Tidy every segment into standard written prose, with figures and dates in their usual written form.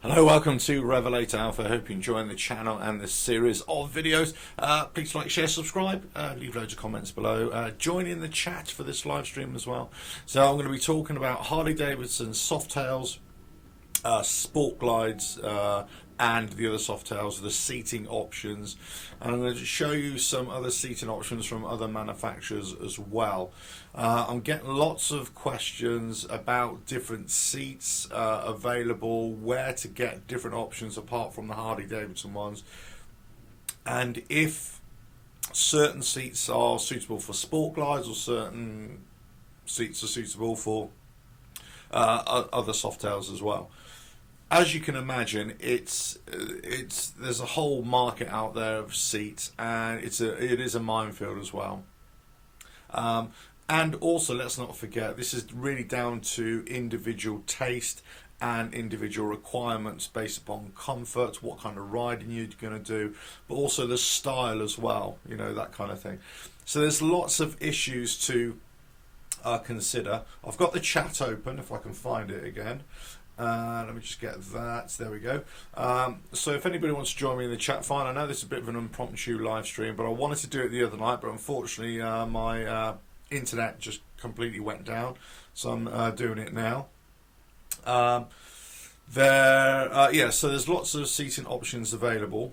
Hello, welcome to RevelatorAlf. I hope you're enjoying the channel and this series of videos. Please like, share, subscribe, leave loads of comments below. Join in the chat for this live stream as well. So I'm going to be talking about Harley-Davidson Softails, Sport Glides, and the other Softails, the seating options. And I'm going to show you some other seating options from other manufacturers as well. I'm getting lots of questions about different seats available, where to get different options apart from the Harley-Davidson ones, and if certain seats are suitable for Sport Glides or certain seats are suitable for other Softails as well. As you can imagine, there's a whole market out there of seats, and it is a minefield as well. And also, let's not forget, this is really down to individual taste and individual requirements based upon comfort, what kind of riding you're going to do, but also the style as well, you know, that kind of thing. So there's lots of issues to consider. I've got the chat open, if I can find it again. Let me just get that. There we go. So if anybody wants to join me in the chat, fine. I know this is a bit of an impromptu live stream, but I wanted to do it the other night, but unfortunately my internet just completely went down, so I'm doing it now. So there's lots of seating options available.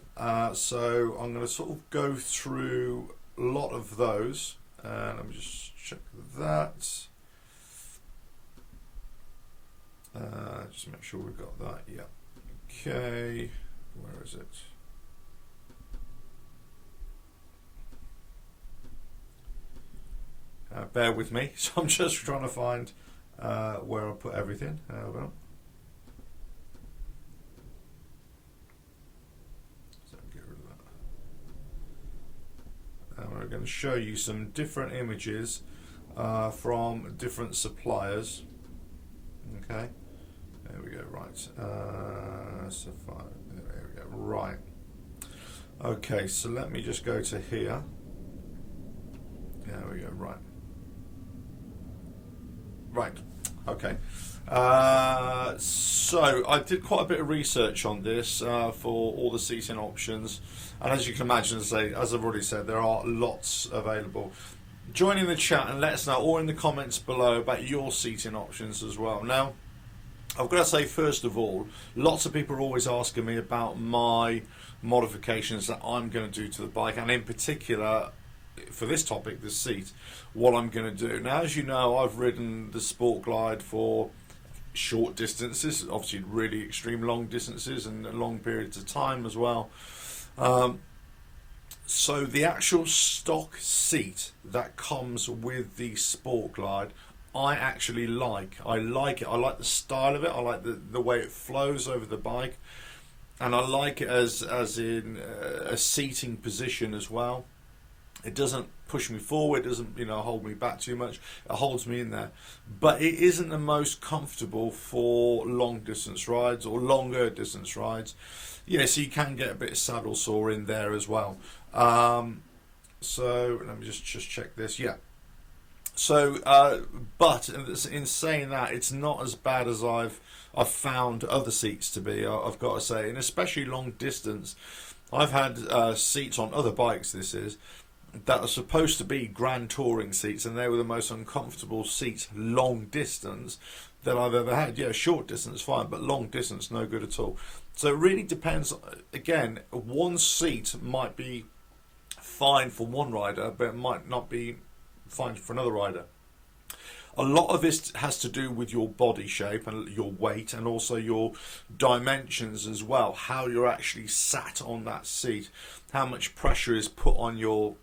So I'm going to sort of go through a lot of those. Let me just check that. Just make sure we've got that. Yeah. Okay. Where is it? Bear with me. So I'm just trying to find where I put everything. Well. So get rid of that. And we're going to show you some different images from different suppliers. Okay. There we go, right. So far, there we go, right. Okay, so let me just go to here. There we go, right. Right, okay. So I did quite a bit of research on this for all the seating options. And as you can imagine, as I've already said, there are lots available. Join in the chat and let us know, or in the comments below, about your seating options as well. Now, I've got to say, first of all, lots of people are always asking me about my modifications that I'm going to do to the bike, and in particular, for this topic, the seat, what I'm going to do. Now, as you know, I've ridden the Sport Glide for short distances, obviously really extreme long distances and long periods of time as well. So the actual stock seat that comes with the Sport Glide, I actually like. I like it. I like the style of it. I like the way it flows over the bike, and I like it as in a seating position as well. It doesn't push me forward. It doesn't hold me back too much. It holds me in there, but it isn't the most comfortable for long distance rides or longer distance rides. So you can get a bit of saddle sore in there as well. So let me just check this. Yeah. So, but in saying that, it's not as bad as I've found other seats to be. I've got to say, and especially long distance, I've had seats on other bikes. This is that are supposed to be grand touring seats, and they were the most uncomfortable seats long distance that I've ever had. Yeah, short distance fine, but long distance no good at all. So it really depends. Again, one seat might be fine for one rider, but it might not be fine for another rider. A lot of this has to do with your body shape and your weight, and also your dimensions as well, how you're actually sat on that seat, how much pressure is put on your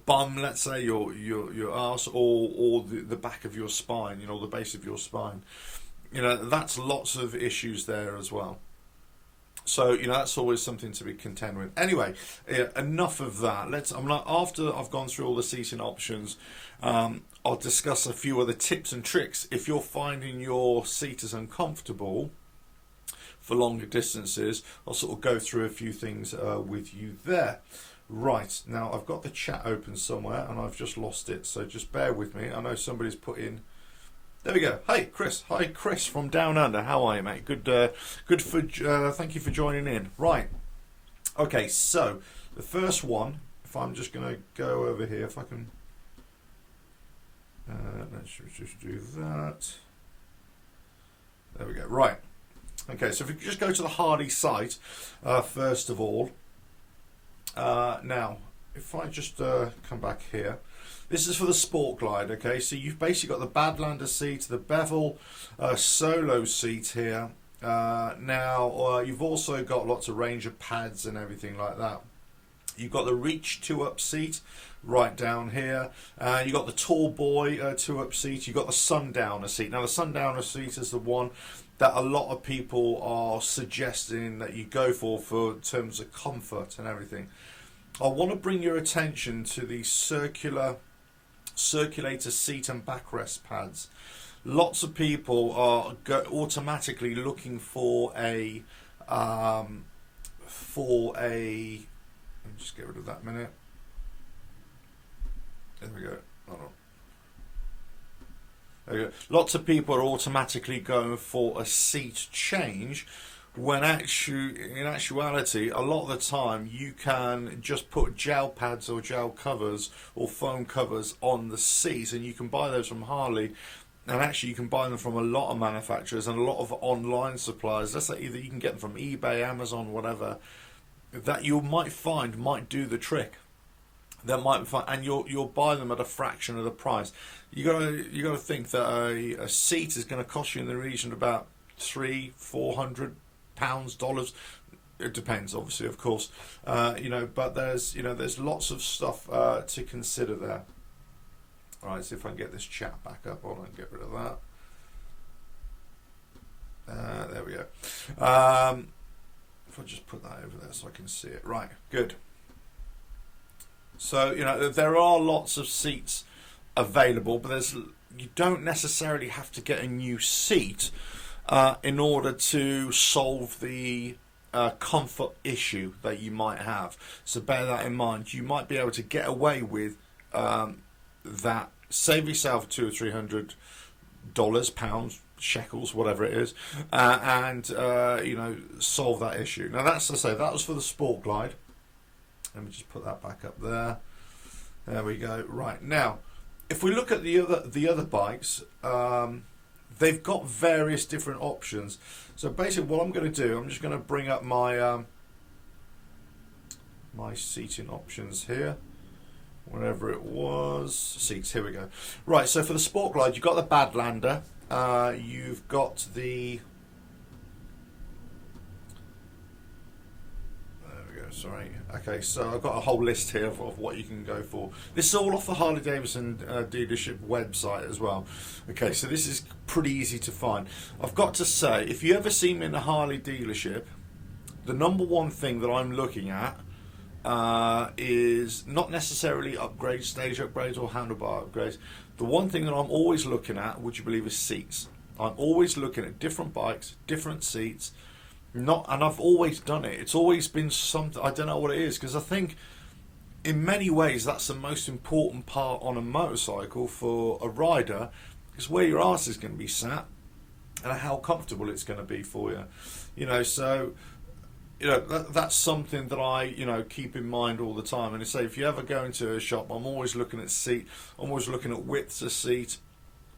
bum, let's say, your arse, or the back of your spine, the base of your spine. That's lots of issues there as well. So that's always something to be contend with. Anyway, enough of that. After I've gone through all the seating options, I'll discuss a few other tips and tricks. If you're finding your seat is uncomfortable for longer distances, I'll sort of go through a few things with you there. Right, now I've got the chat open somewhere and I've just lost it, so just bear with me. I know somebody's put in There we go. Hey, Chris. Hi, Chris from Down Under. How are you, mate? Good. Good for. Thank you for joining in. Right. Okay. So the first one. If I'm just going to go over here, if I can. Let's just do that. There we go. Right. Okay. So if we just go to the Harley site, first of all. Now, if I just come back here. This is for the Sport Glide, okay? So you've basically got the Badlander seat, the Bevel Solo seat here. Now, you've also got lots of Ranger pads and everything like that. You've got the Reach 2-up seat right down here. You've got the Tall Boy 2-up seat. You've got the Sundowner seat. Now, the Sundowner seat is the one that a lot of people are suggesting that you go for in terms of comfort and everything. I want to bring your attention to the circulator seat and backrest pads. Lots of people are automatically looking for a let me just get rid of that a minute. There we go. Hold on. There we go. Lots of people are automatically going for a seat change, when in actuality, a lot of the time you can just put gel pads or gel covers or foam covers on the seat, and you can buy those from Harley, and actually you can buy them from a lot of manufacturers and a lot of online suppliers. That's like either you can get them from eBay, Amazon, whatever, that you might find might do the trick. That might be fine, and you'll buy them at a fraction of the price. You gotta think that a seat is going to cost you in the region of about $300-400 dollars. It depends, obviously, of course, but there's lots of stuff to consider there. All right, see if I can get this chat back up. Hold on, get rid of that. There we go. If I just put that over there so I can see it. Right, good. So there are lots of seats available, but you don't necessarily have to get a new seat in order to solve the comfort issue that you might have. So bear that in mind. You might be able to get away with that. Save yourself $200 or $300, pounds, shekels, whatever it is, and solve that issue. Now that was for the Sport Glide. Let me just put that back up there. There we go. Right, now, if we look at the other bikes, they've got various different options. So basically what I'm going to do, I'm just going to bring up my my seating options here. Whatever it was. Seats, here we go. Right, so for the Sport Glide, you've got the Badlander. You've got the... Sorry. Okay, so I've got a whole list here of what you can go for. This is all off the Harley Davidson dealership website as well. Okay, so this is pretty easy to find. I've got to say, if you ever see me in a Harley dealership, the number one thing that I'm looking at is not necessarily upgrades, stage upgrades or handlebar upgrades. The one thing that I'm always looking at, would you believe, is seats. I'm always looking at different bikes, different seats. And I've always done it. It's always been something. I don't know what it is, because I think in many ways that's the most important part on a motorcycle for a rider, is where your arse is going to be sat and how comfortable it's going to be for you. That's something that I keep in mind all the time. And I say, if you ever go into a shop, I'm always looking at seat. I'm always looking at widths of seat,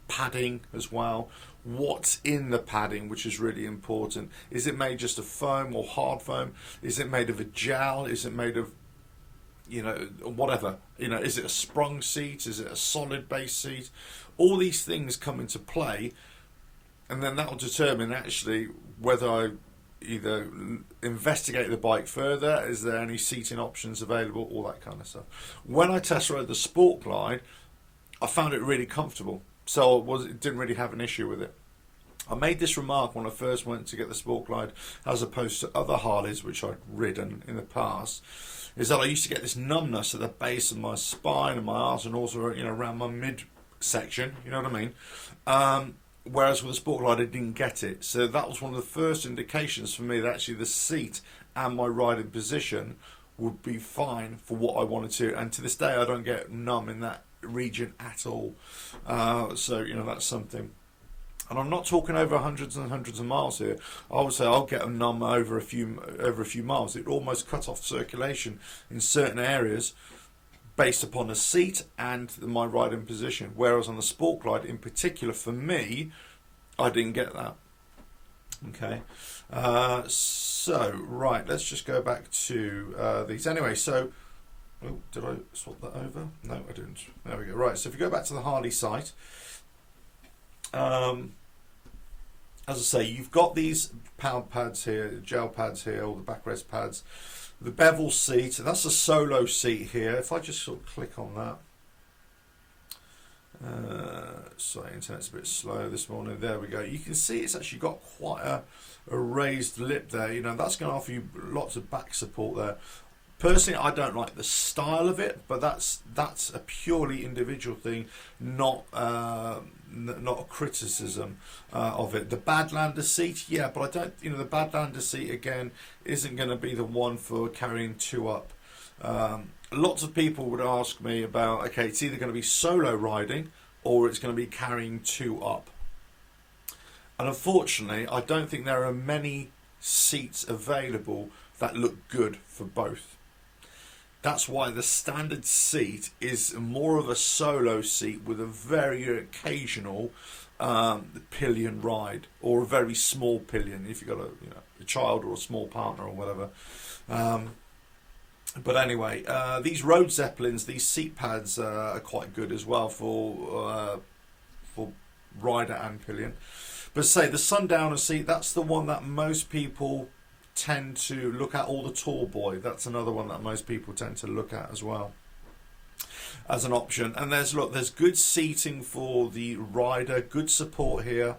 padding as well. What's in the padding, which is really important. Is it made just of foam or hard foam? Is it made of a gel? Is it made of, whatever? Is it a sprung seat? Is it a solid base seat? All these things come into play, and then that will determine actually whether I either investigate the bike further. Is there any seating options available? All that kind of stuff. When I test rode the Sport Glide, I found it really comfortable. So it didn't really have an issue with it. I made this remark when I first went to get the Sport Glide, as opposed to other Harleys which I'd ridden in the past, is that I used to get this numbness at the base of my spine and my arse, and also around my midsection. You know what I mean? Whereas with the Sport Glide, I didn't get it. So that was one of the first indications for me that actually the seat and my riding position would be fine for what I wanted to. And to this day, I don't get numb in that region at all. So that's something. And I'm not talking over hundreds and hundreds of miles here. I would say I'll get a numb over a few miles. It almost cut off circulation in certain areas based upon the seat and my riding position. Whereas on the Sport Glide in particular, for me, I didn't get that. Okay, so right, let's just go back to these. Anyway, so oh, did I swap that over? No, I didn't. There we go. Right, so if you go back to the Harley site, as I say, you've got these pound pads here, gel pads here, or the backrest pads. The bevel seat, that's a solo seat here. If I just sort of click on that. Sorry, internet's a bit slow this morning. There we go. You can see it's actually got quite a raised lip there. You know, that's going to offer you lots of back support there. Personally, I don't like the style of it, but that's a purely individual thing, not a criticism of it. The Badlander seat, yeah, but I don't. You know, the Badlander seat again isn't going to be the one for carrying two up. Lots of people would ask me about, okay, it's either going to be solo riding or it's going to be carrying two up. And unfortunately, I don't think there are many seats available that look good for both. That's why the standard seat is more of a solo seat with a very occasional pillion ride, or a very small pillion if you've got a child or a small partner or whatever. But anyway, these road Zeppelins, these seat pads are quite good as well for rider and pillion. But say the Sundowner seat, that's the one that most people tend to look at. Or the Tall Boy, that's another one that most people tend to look at as well as an option. And there's good seating for the rider, good support here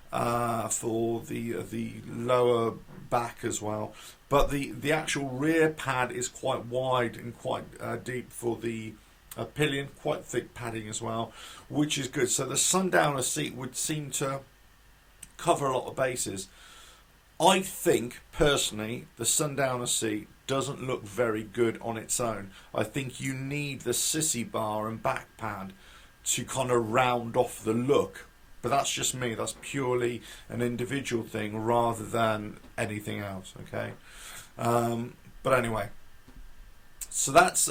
for the lower back as well. But the actual rear pad is quite wide and quite deep for the pillion, quite thick padding as well, which is good. So the Sundowner seat would seem to cover a lot of bases. I think, personally, the Sundowner seat doesn't look very good on its own. I think you need the sissy bar and back pad to kind of round off the look. But that's just me. That's purely an individual thing rather than anything else. Okay. But anyway, so that's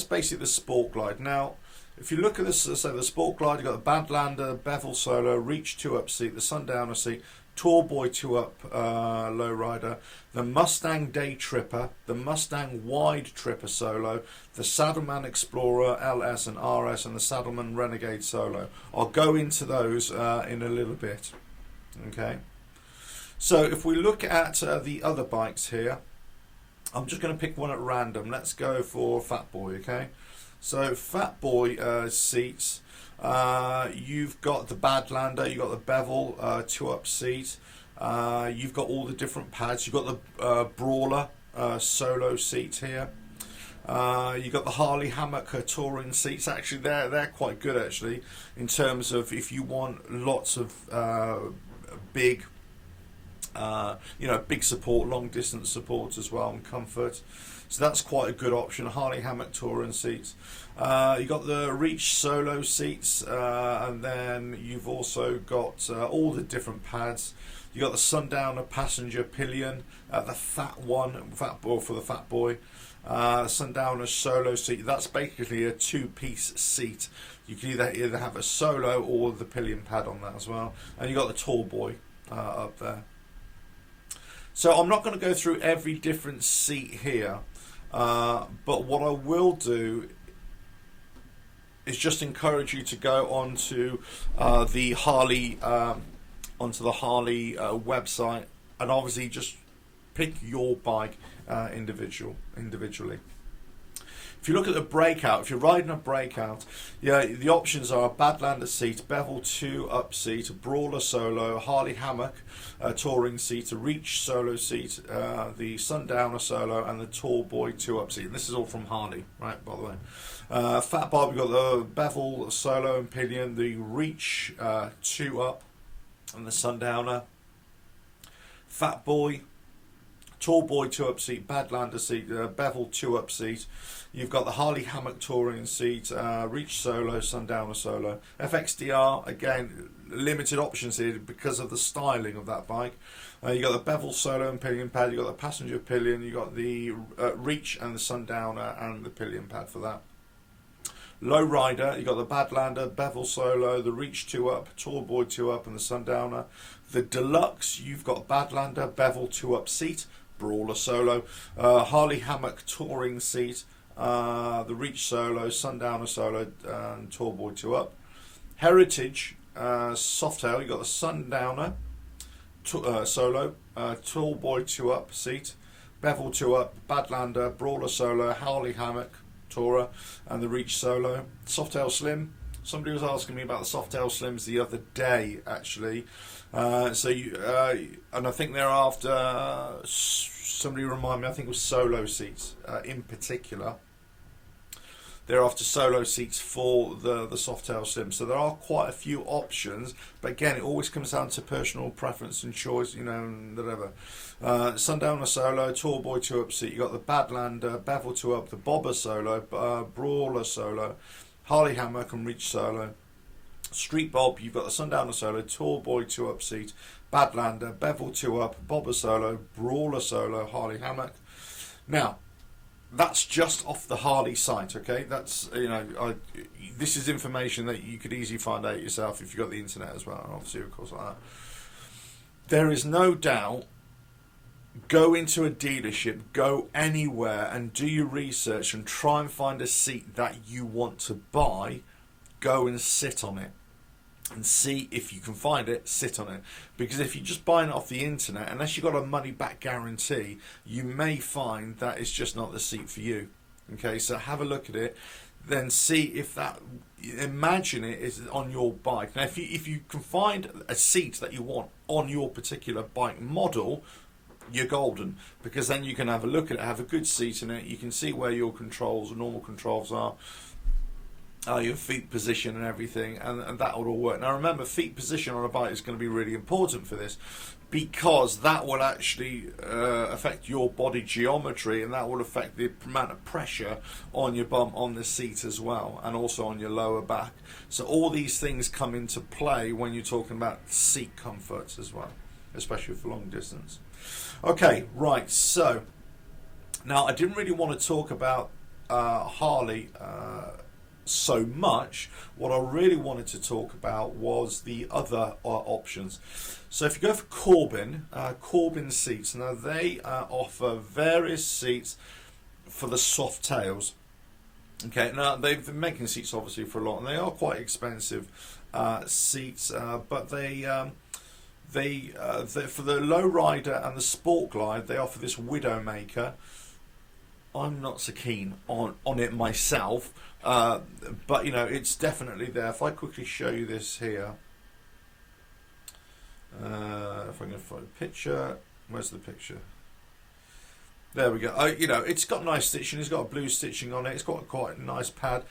basically the Sport Glide. Now, if you look at this, so the Sport Glide, you've got the Badlander, Bevel Solo, Reach 2-up seat, the Sundowner seat, Tall Boy 2-up lowrider, the Mustang Day Tripper, the Mustang Wide Tripper Solo, the Saddleman Explorer LS and RS, and the Saddleman Renegade Solo. I'll go into those in a little bit. Okay. So if we look at the other bikes here, I'm just going to pick one at random. Let's go for Fat Boy. Okay. So Fat Boy seats. You've got the Badlander, you've got the Bevel 2-up seat, you've got all the different pads, you've got the Brawler solo seat here, you've got the Harley Hammock touring seats. Actually they're quite good actually, in terms of if you want lots of big big support, long distance support as well, and comfort. So that's quite a good option. Harley Hammock touring seats. You've got the Reach solo seats, and then you've also got all the different pads. You've got the Sundowner passenger pillion, the Fat Boy for the Fat Boy. Sundowner solo seat. That's basically a two-piece seat. You can either have a solo or the pillion pad on that as well. And you've got the Tall Boy up there. So I'm not going to go through every different seat here, but what I will do is just encourage you to go onto the Harley website, and obviously just pick your bike individually. If you look at the Breakout, if you're riding a Breakout, yeah, the options are Badlander seat, Bevel 2-up seat, Brawler solo, Harley Hammock touring seat, a Reach solo seat, the Sundowner solo, and the Tall Boy 2-up seat. And this is all from Harley, right, by the way. Fat Bob, we've got the Bevel solo and pillion, the Reach 2-up, and the Sundowner. Fat Boy, Tall Boy 2-up seat, Badlander seat, Bevel 2-up seat. You've got the Harley Hammock Touring seat, Reach Solo, Sundowner Solo. FXDR, again, limited options here because of the styling of that bike. You got the Bevel Solo and pillion pad, you got the passenger pillion, you got the Reach and the Sundowner and the pillion pad for that. Low rider, you got the Badlander, Bevel Solo, the Reach 2-up, Tall Boy 2-up and the Sundowner. The Deluxe, you've got Badlander, Bevel 2-up seat, Brawler Solo, Harley Hammock Touring seat, the Reach Solo, Sundowner Solo and Tall Boy 2-up. Heritage, Softail, you got the Sundowner Solo, Tall Boy 2-up seat, Bevel 2-up, Badlander, Brawler Solo, Harley Hammock Tourer and the Reach Solo. Softail Slim, somebody was asking me about the Softail Slims the other day actually, and I think they're after, somebody remind me, I think it was solo seats in particular. They're after solo seats for the Softail Slim. So there are quite a few options, but again, it always comes down to personal preference and choice, you know, and whatever. Sundowner Solo, Tall Boy 2-up seat. You got the Badlander, Bevel 2-up, the Bobber Solo, Brawler Solo, Harley Hammock and Reach Solo. Street Bob, you've got the Sundowner Solo, Tall Boy 2-up seat, Badlander, Bevel 2-up, Bobber Solo, Brawler Solo, Harley Hammock. Now, that's just off the Harley site, okay? That's, you know, this is information that you could easily find out yourself if you've got the internet as well, and obviously, of course, like that. There is no doubt, go into a dealership, go anywhere and do your research and try and find a seat that you want to buy. Go and sit on it and see if you can find it, sit on it. Because if you're just buying it off the internet, unless you've got a money back guarantee, you may find that it's just not the seat for you. Okay, so have a look at it, then see if that, imagine it is on your bike. Now if you can find a seat that you want on your particular bike model, you're golden, because then you can have a look at it, have a good seat in it, you can see where your controls, normal controls are, your feet position and everything, and that would all work. Now remember, feet position on a bike is going to be really important for this, because that will actually affect your body geometry, and that will affect the amount of pressure on your bum on the seat as well, and also on your lower back. So all these things come into play when you're talking about seat comforts as well, especially for long distance. Okay, right, so now I didn't really want to talk about Harley so much. What I really wanted to talk about was the other options. So if you go for Corbin seats, now they offer various seats for the Softails. Okay, now they've been making seats obviously for a lot, and they are quite expensive seats, but they for the low rider and the Sport Glide, they offer this Widowmaker. I'm not so keen on it myself, but you know, it's definitely there. If I quickly show you this here, if I can find a picture, where's the picture? There we go. You know, it's got nice stitching. It's got a blue stitching on it. It's got quite a nice pad.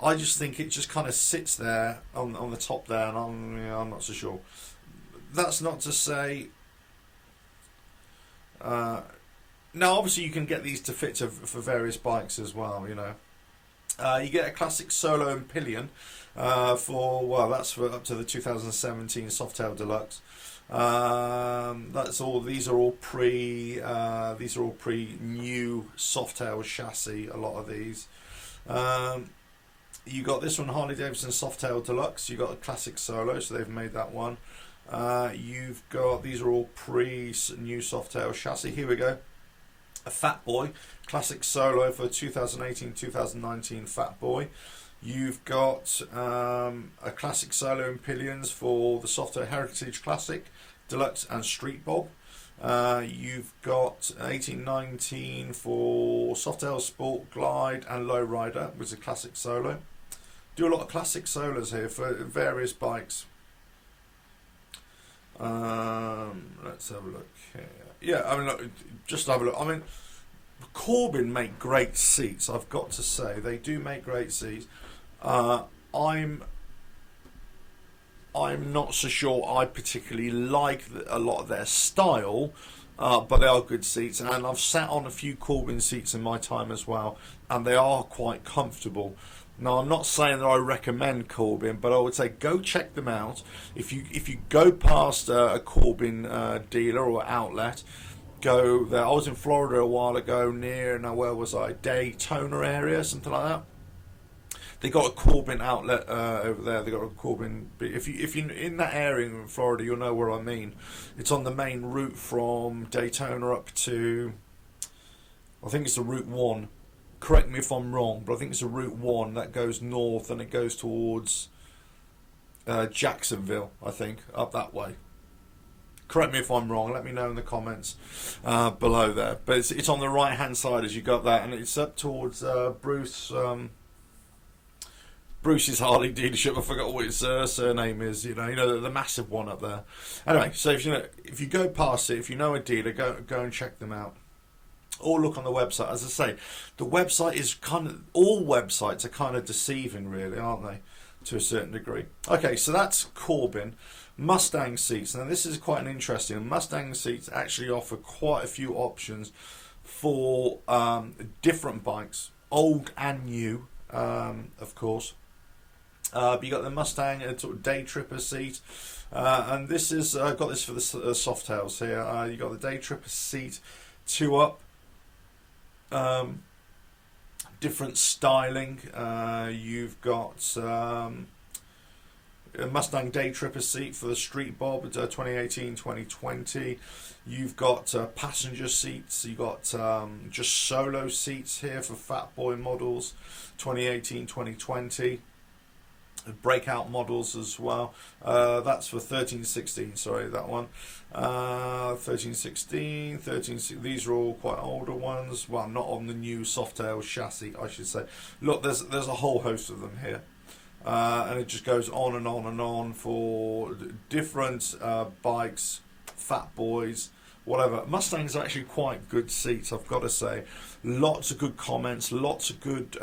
I just think it just kind of sits there on the top there, and I'm not so sure. That's not to say. Now, obviously, you can get these to fit for various bikes as well. You know, you get a classic Solo and Pillion that's for up to the 2017 Softail Deluxe. That's all. These are all pre new Softail chassis. A lot of these. You got this one, Harley Davidson Softail Deluxe. You got a classic Solo, so they've made that one. You've got, these are all new Softail chassis. Here we go. A Fat Boy classic Solo for 2018-2019 Fat Boy. You've got a classic Solo and Pillions for the Softail Heritage Classic Deluxe and Street Bob. You've got 18-19 for Softail Sport Glide and Low Rider, which is a classic Solo. Do a lot of classic Solos here for various bikes. Let's have a look here. Yeah, I mean, look, just have a look. I mean, Corbin make great seats, I've got to say. They do make great seats. I'm not so sure I particularly like a lot of their style, but they are good seats, and I've sat on a few Corbin seats in my time as well, and they are quite comfortable. Now, I'm not saying that I recommend Corbin, but I would say go check them out. If you go past a Corbin dealer or outlet, go there. I was in Florida a while ago near, now where was I? Daytona area, something like that. They got a Corbin outlet over there. They got a Corbin. If you're in that area in Florida, you'll know where I mean. It's on the main route from Daytona up to, I think it's the Route 1. Correct me if I'm wrong, but I think it's a Route 1 that goes north and it goes towards Jacksonville, I think, up that way. Correct me if I'm wrong, let me know in the comments below there. But it's on the right hand side as you got that, and it's up towards Bruce's Harley dealership. I forgot what his surname is. You know the massive one up there. Anyway, so if you go past it, if you know a dealer, go and check them out. Or look on the website. As I say, the website is all websites are kind of deceiving, really, aren't they, to a certain degree. Okay, so that's Corbin. Mustang seats. Now this is quite an interesting. Mustang seats actually offer quite a few options for different bikes, old and new, of course. But you got the Mustang sort of day tripper seat, and this is got this for the Softails here. You got the day tripper seat, 2-up. Different styling. You've got a Mustang Day Tripper seat for the Street Bob, 2018-2020. You've got passenger seats. You've got just solo seats here for Fat Boy models, 2018-2020. Breakout models as well. That's for 13-16, sorry, that one. 13-16, 13. These are all quite older ones. Well, not on the new Softail chassis, I should say. Look, there's a whole host of them here. And it just goes on and on and on for different bikes, Fat Boys, whatever. Mustangs are actually quite good seats, I've got to say. Lots of good comments, lots of good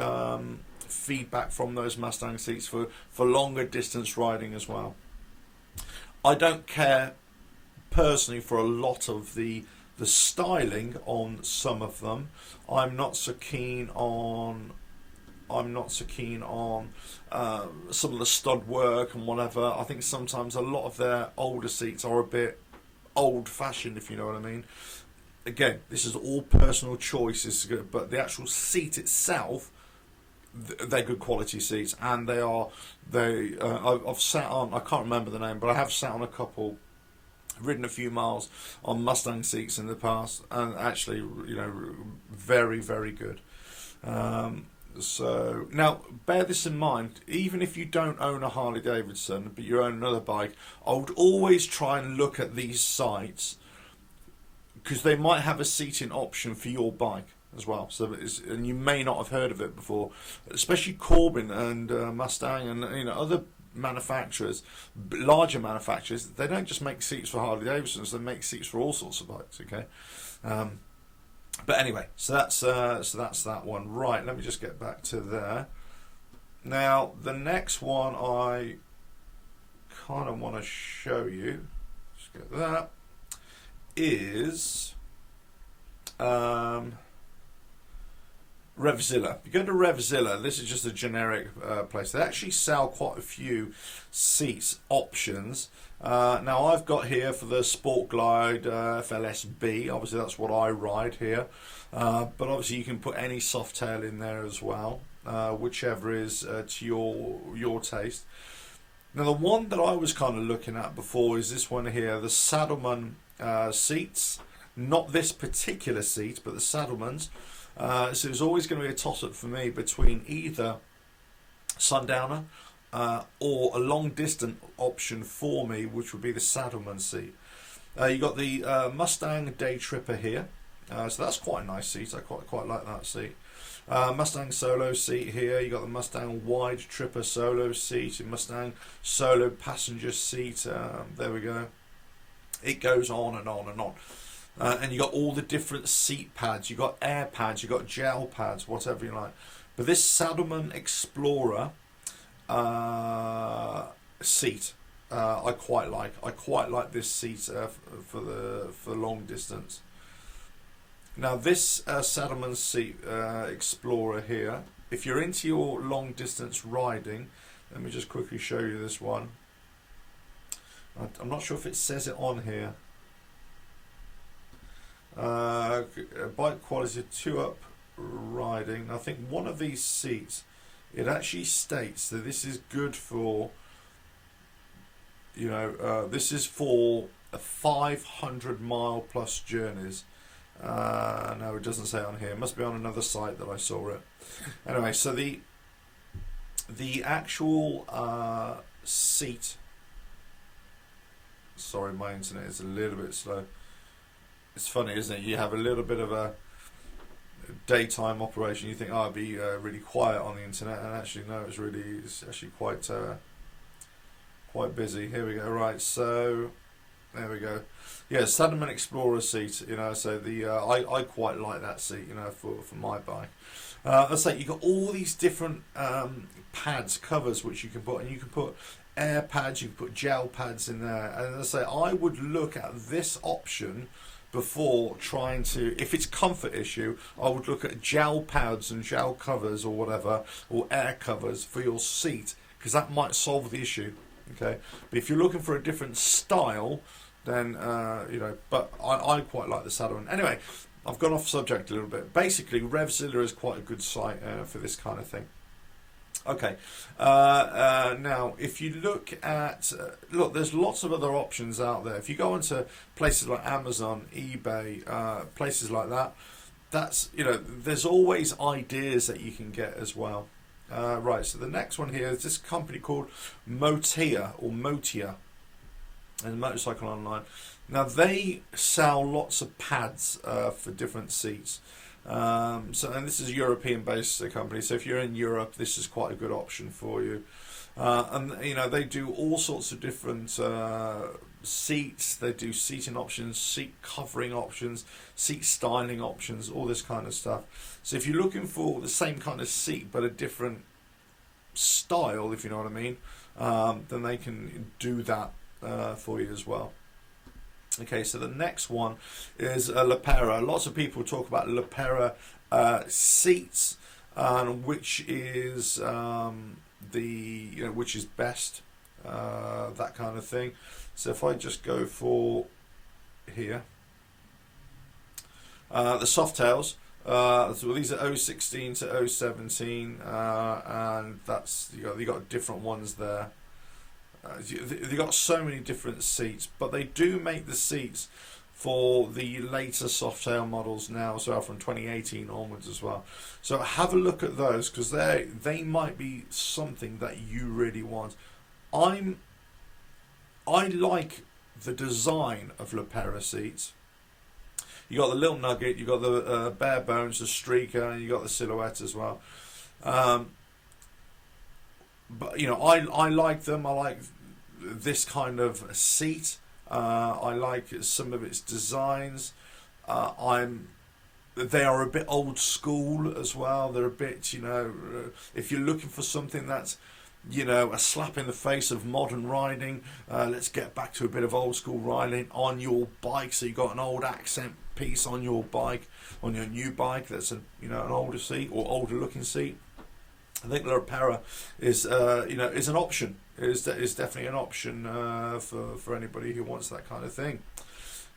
feedback from those Mustang seats for longer distance riding as well. I don't care personally for a lot of the styling on some of them. I'm not so keen on some of the stud work and whatever. I think sometimes a lot of their older seats are a bit old-fashioned, if you know what I mean. Again, this is all personal choices, but the actual seat itself, they're good quality seats, and I've sat on, I can't remember the name, but I have sat on a couple, ridden a few miles on Mustang seats in the past, and actually, very, very good. So now bear this in mind, even if you don't own a Harley Davidson but you own another bike, I would always try and look at these sites because they might have a seating option for your bike as well. So and you may not have heard of it before, especially Corbin and Mustang and other manufacturers, larger manufacturers. They don't just make seats for Harley Davidsons; they make seats for all sorts of bikes. Okay. But anyway, so that's that one. Right, let me just get back to there. Now, the next one I kind of want to show you, just get that, is Revzilla. If you go to Revzilla, this is just a generic place. They actually sell quite a few seats options. Now I've got here for the Sport Glide FLSB. Obviously that's what I ride here. But obviously you can put any Softail in there as well, whichever is to your taste. Now the one that I was kind of looking at before is this one here, the Saddleman seats. Not this particular seat, but the Saddlemans. So it's always going to be a toss-up for me between either Sundowner or a long-distance option for me, which would be the Saddleman seat. You got the Mustang Day Tripper here, so that's quite a nice seat. I quite like that seat. Mustang Solo seat here. You got the Mustang Wide Tripper Solo seat, and Mustang Solo Passenger seat. There we go. It goes on and on and on. And you got all the different seat pads. You got air pads. You got gel pads. Whatever you like. But this Saddleman Explorer seat I quite like. I quite like this seat for long distance. Now this Saddleman seat Explorer here, if you're into your long distance riding, let me just quickly show you this one. I'm not sure if it says it on here. Bike quality 2-up riding. I think one of these seats, it actually states that this is good for, this is for 500-mile plus journeys. No, it doesn't say on here. It must be on another site that I saw it. Anyway, so the actual seat. Sorry, my internet is a little bit slow. It's funny, isn't it? You have a little bit of a daytime operation. You think, oh, it'd be really quiet on the internet, and actually, no, it's actually quite busy. Here we go. Right, so there we go. Yeah, Saddleman Explorer seat. So the I quite like that seat. For my bike. I say you got all these different pads, covers which you can put, and you can put air pads, you can put gel pads in there. And as I say, I would look at this option before trying to, if it's comfort issue, I would look at gel pads and gel covers or whatever, or air covers for your seat, because that might solve the issue. Okay, but if you're looking for a different style, then but I quite like the Saddleman. Anyway, I've gone off subject a little bit. Basically, RevZilla is quite a good site for this kind of thing. Okay, now if you look at there's lots of other options out there. If you go into places like Amazon, eBay, places like that, that's there's always ideas that you can get as well. Right, so the next one here is this company called Motia, and Motorcycle Online. Now they sell lots of pads for different seats. And this is a European-based company. So if you're in Europe, this is quite a good option for you. And they do all sorts of different seats. They do seating options, seat covering options, seat styling options, all this kind of stuff. So if you're looking for the same kind of seat but a different style, if you know what I mean, then they can do that for you as well. Okay, so the next one is Lepera. Lots of people talk about Lepera seats, which is which is best, that kind of thing. So if I just go for here, the Softails. So these are 016 to 017, and that's you got different ones there. They got so many different seats, but they do make the seats for the later Softail models now, so from 2018 onwards as well. So have a look at those, because they might be something that you really want. I like the design of Lepera seats. You got the little nugget, you got the bare bones, the streaker, and you got the silhouette as well. But I like them. I like this kind of seat. I like some of its designs. They are a bit old school as well. They're a bit, if you're looking for something that's, a slap in the face of modern riding, let's get back to a bit of old school riding on your bike. So you've got an old accent piece on your bike, on your new bike. That's an older seat or older looking seat. I think Lepera is is an option. Is definitely an option for anybody who wants that kind of thing.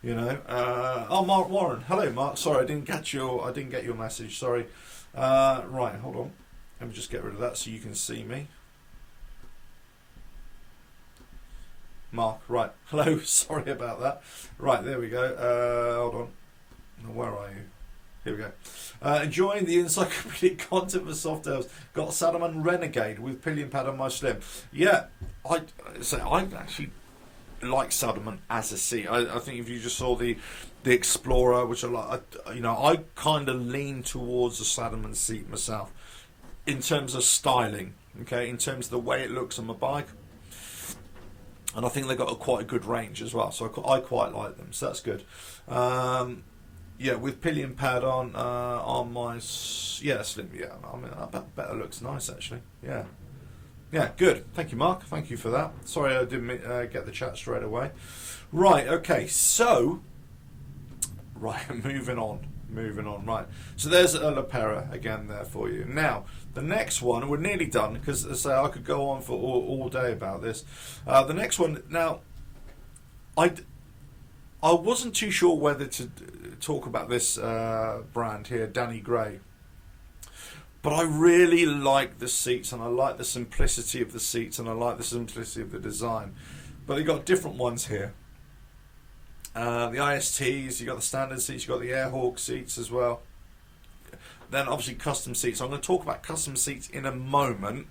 Mark Warren. Hello, Mark. Sorry, I didn't get your message. Sorry. Right, hold on. Let me just get rid of that so you can see me. Mark, right. Hello. Sorry about that. Right, there we go. Hold on. Where are you? Here we go. Enjoying the encyclopedic content for Softails. Got Saddleman Renegade with pillion pad on my Slim. Yeah, I actually like Saddleman as a seat. I think if you just saw the Explorer, which I like, I kind of lean towards the Saddleman seat myself in terms of styling. Okay, in terms of the way it looks on my bike. And I think they've got quite a good range as well, so I quite like them, so that's good. Yeah, with pillion pad on my Slim. Yeah, I mean, I bet it looks nice actually. Yeah, Yeah, good. Thank you, Mark. Thank you for that. Sorry I didn't get the chat straight away. Right, okay, so, right, moving on, right. So there's a Lepera again there for you. Now, the next one, we're nearly done, because as I say, I could go on for all day about this. The next one, now, I wasn't too sure whether to talk about this brand here, Danny Gray. But I really like the seats, and I like the simplicity of the seats, and I like the simplicity of the design. But you've got different ones here. The ISTs, you've got the standard seats, you've got the Airhawk seats as well. Then obviously custom seats. I'm going to talk about custom seats in a moment,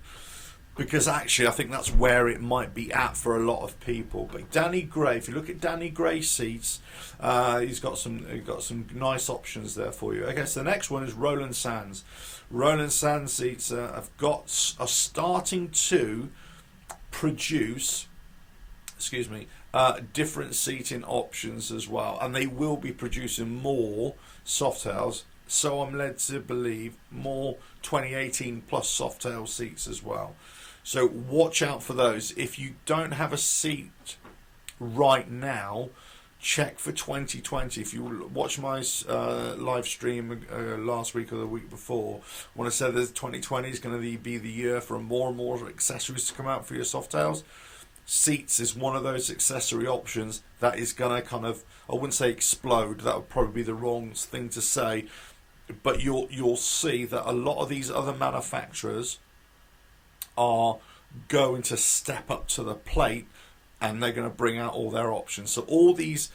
because actually I think that's where it might be at for a lot of people. But Danny Gray, if you look at Danny Gray seats, he's got some nice options there for you. Okay, so the next one is Roland Sands. Roland Sands seats are starting to produce, different seating options as well, and they will be producing more Softails. So I'm led to believe more 2018 plus Softail seats as well. So watch out for those. If you don't have a seat right now, check for 2020. If you watch my live stream last week or the week before, when I said that 2020 is going to be the year for more and more accessories to come out for your Softails, seats is one of those accessory options that is going to kind of, I wouldn't say explode, that would probably be the wrong thing to say, but you'll see that a lot of these other manufacturers are going to step up to the plate, and they're going to bring out all their options. So all these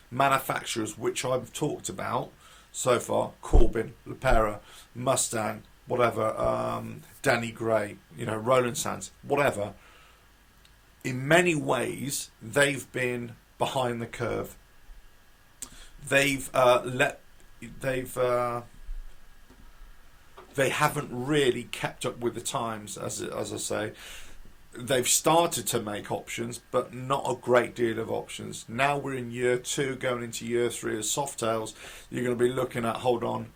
manufacturers which I've talked about so far, Corbin, Lepera, Mustang, whatever, Danny Gray, Roland Sands, whatever, in many ways they've been behind the curve. They haven't really kept up with the times, as I say. They've started to make options, but not a great deal of options. Now we're in year 2, going into year 3 as Softails. You're going to be looking at, hold on,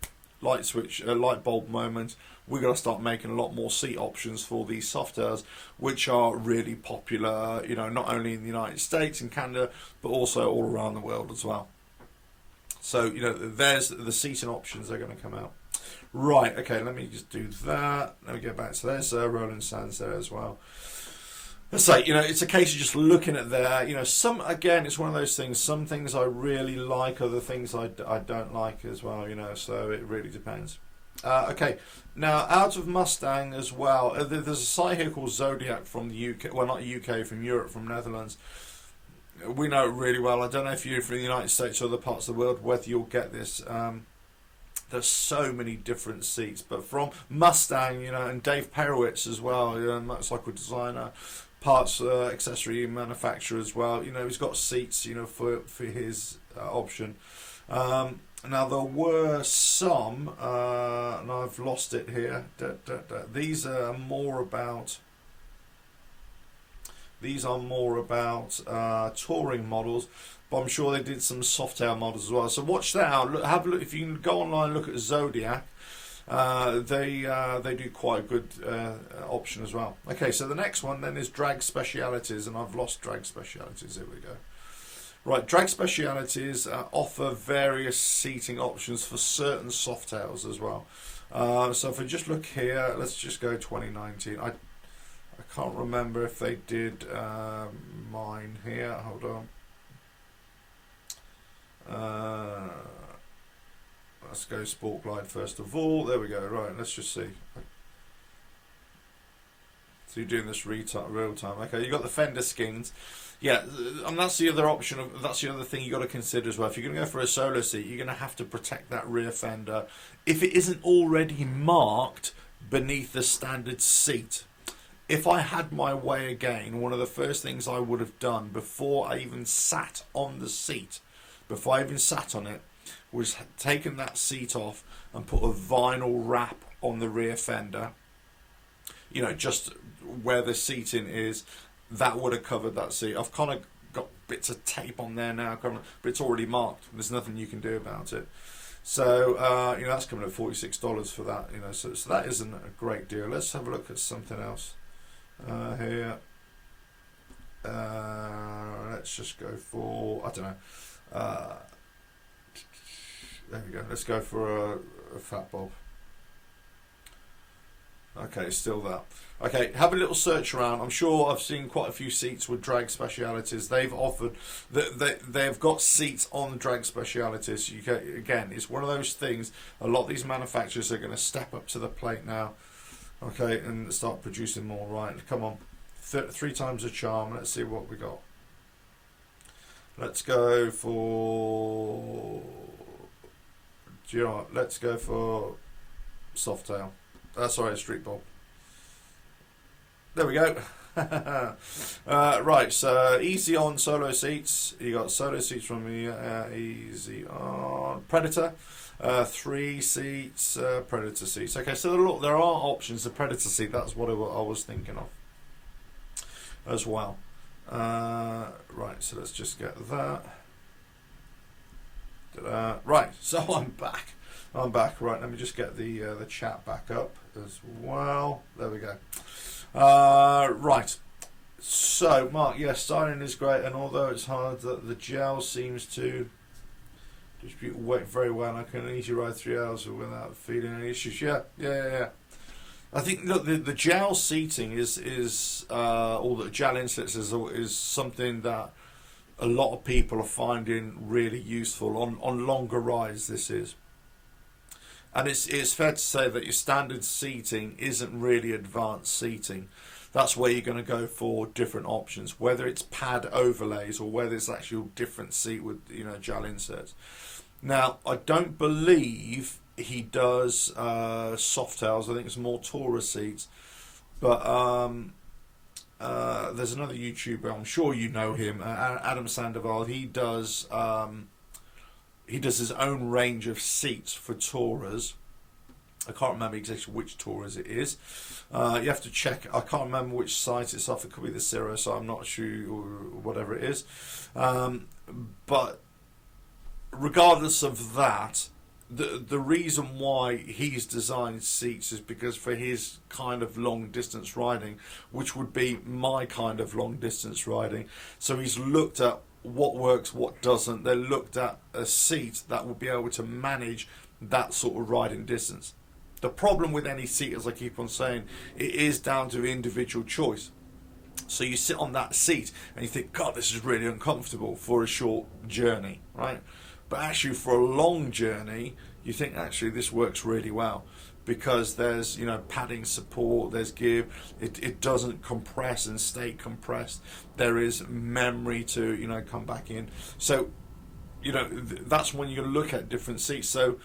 light switch, light bulb moment. We're going to start making a lot more seat options for these Softails, which are really popular, not only in the United States and Canada, but also all around the world as well. So, there's the seating options that are going to come out. Right, okay, let me just do that. Let me get back. So there's Roland Sands there as well. Let's say, it's a case of just looking at there. Some, again, it's one of those things. Some things I really like, other things I don't like as well, so it really depends. Okay, now out of Mustang as well, there's a site here called Zodiac from the UK, well, not UK, from Europe, from Netherlands. We know it really well. I don't know if you're from the United States or other parts of the world, whether you'll get this. There's so many different seats, but from Mustang, and Dave Perowitz as well, motorcycle designer, parts accessory manufacturer as well. He's got seats, for his option. Now there were some, and I've lost it here. These are more about. These are more about touring models, but I'm sure they did some Softail models as well. So watch that out. Have a look. If you can go online and look at Zodiac, they do quite a good option as well. Okay, so the next one then is drag specialities, and I've lost drag specialities. Here we go. Right, drag specialities offer various seating options for certain Softails as well. So if I just look here, let's just go 2019. I can't remember if they did mine here. Hold on. Let's go Sport Glide first of all. There we go. Right, let's just see. So you're doing this real time. Okay, you got the fender skins. Yeah, and that's the other option. That's the other thing you got to consider as well. If you're going to go for a solo seat, you're going to have to protect that rear fender if it isn't already marked beneath the standard seat. If I had my way again, one of the first things I would have done before I even sat on the seat, before I even sat on it, was taken that seat off and put a vinyl wrap on the rear fender. Just where the seating is, that would have covered that seat. I've kind of got bits of tape on there now, but it's already marked. There's nothing you can do about it. So you know, that's coming at $46 for that. You know, so that isn't a great deal. Let's have a look at something else here. Let's just go for, I don't know. There we go. Let's go for a fat bob. Okay, still that. Okay, have a little search around. I'm sure I've seen quite a few seats with drag specialities. They've offered they've got seats on drag specialities. You get, again, it's one of those things. A lot of these manufacturers are going to step up to the plate now. Okay, and start producing more. Right, come on, 3 times the charm. Let's see what we got. Let's go for. Do you know what? Let's go for Softail. Sorry, Street Bob. There we go. Right, so easy on solo seats. You got solo seats from the easy on Predator. 3 seats, Predator seats. Okay, so there are options. The Predator seat, that's what I was thinking of as well. Right, so let's just get that. Right, so I'm back. Right, let me just get the chat back up as well. There we go. Right. So, Mark, yes, styling is great, and although it's hard, the gel seems to distribute weight very well. I can easily ride 3 hours without feeling any issues. Yeah. I think, look, the gel seating is or the gel inserts is something that a lot of people are finding really useful on longer rides. This is. And it's fair to say that your standard seating isn't really advanced seating. That's where you're going to go for different options, whether it's pad overlays or whether it's actual different seat with, you know, gel inserts. Now, I don't believe he does Softails. I think it's more Tourer seats. But there's another YouTuber, I'm sure you know him, Adam Sandoval. He does his own range of seats for Tourers. I can't remember exactly which Tourers it is. You have to check. I can't remember which site it's off. It could be the Zero, so I'm not sure, or whatever it is. But regardless of that, the reason why he's designed seats is because for his kind of long distance riding, which would be my kind of long distance riding, so he's looked at what works, what doesn't. They looked at a seat that will be able to manage that sort of riding distance. The problem with any seat, as I keep on saying, it is down to individual choice. So you sit on that seat and you think, God, this is really uncomfortable for a short journey, right? But actually for a long journey, you think actually this works really well, because there's, you know, padding support, there's give, it doesn't compress and stay compressed. There is memory to, you know, come back in. So, you know, that's when you're going to look at different seats. So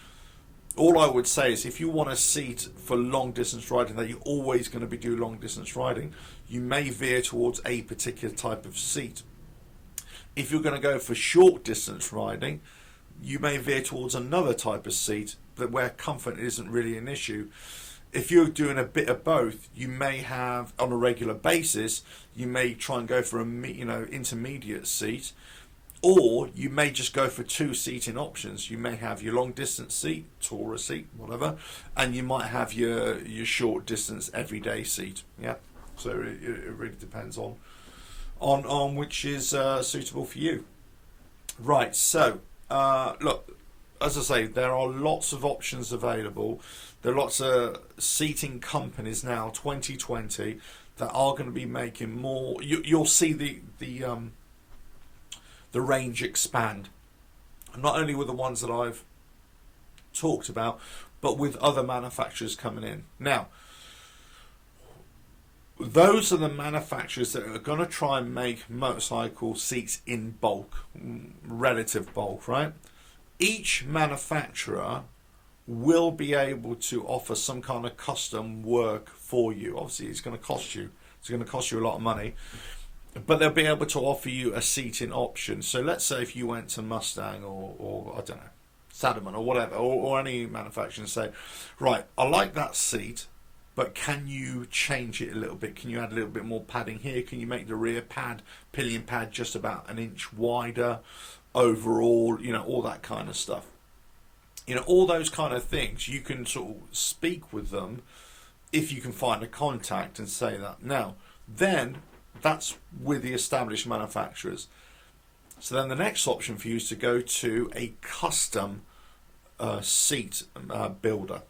all I would say is, if you want a seat for long distance riding, that you're always going to be doing long distance riding, you may veer towards a particular type of seat. If you're going to go for short distance riding, you may veer towards another type of seat that where comfort isn't really an issue. If you're doing a bit of both, you may have, on a regular basis, you may try and go for a, you know, intermediate seat, or you may just go for 2 seating options. You may have your long distance seat, Tourer seat, whatever, and you might have your short distance everyday seat. Yeah, so it really depends on which is suitable for you. Right, so look, as I say, there are lots of options available. There are lots of seating companies now, 2020, that are going to be making more. You'll see the range expand, not only with the ones that I've talked about, but with other manufacturers coming in. Now, those are the manufacturers that are going to try and make motorcycle seats in bulk, relative bulk, right? Each manufacturer will be able to offer some kind of custom work for you. Obviously, it's going to cost you. It's going to cost you a lot of money, but they'll be able to offer you a seating option. So let's say if you went to Mustang or I don't know, Sadderman or whatever, or any manufacturer, and say, right, I like that seat, but can you change it a little bit? Can you add a little bit more padding here? Can you make the rear pad, pillion pad, just about an inch wider overall? You know, all that kind of stuff. all those kind of things. You can sort of speak with them if you can find a contact and say that. Now, then that's with the established manufacturers. So then the next option for you is to go to a custom seat builder.